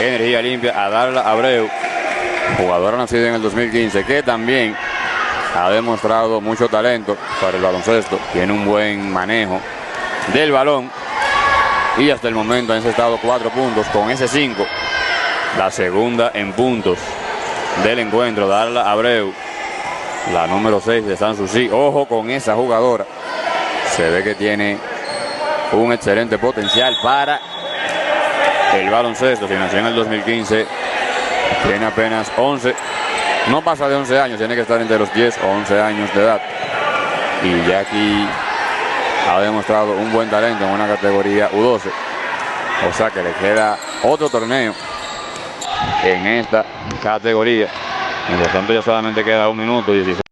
Energía Limpia a Darla Abreu, jugadora nacida en el 2015, que también ha demostrado mucho talento para el baloncesto. Tiene un buen manejo del balón y hasta el momento ha encestado 4 puntos con ese 5. La segunda en puntos del encuentro. Darla Abreu, la número 6 de Sanssouci. Ojo con esa jugadora. Se ve que tiene un excelente potencial para el baloncesto. Si nació en el 2015, tiene apenas 11. No pasa de 11 años, tiene que estar entre los 10 o 11 años de edad. Y ya aquí ha demostrado un buen talento en una categoría U12. O sea que le queda otro torneo en esta categoría. En lo tanto ya solamente queda 1 minuto y 16.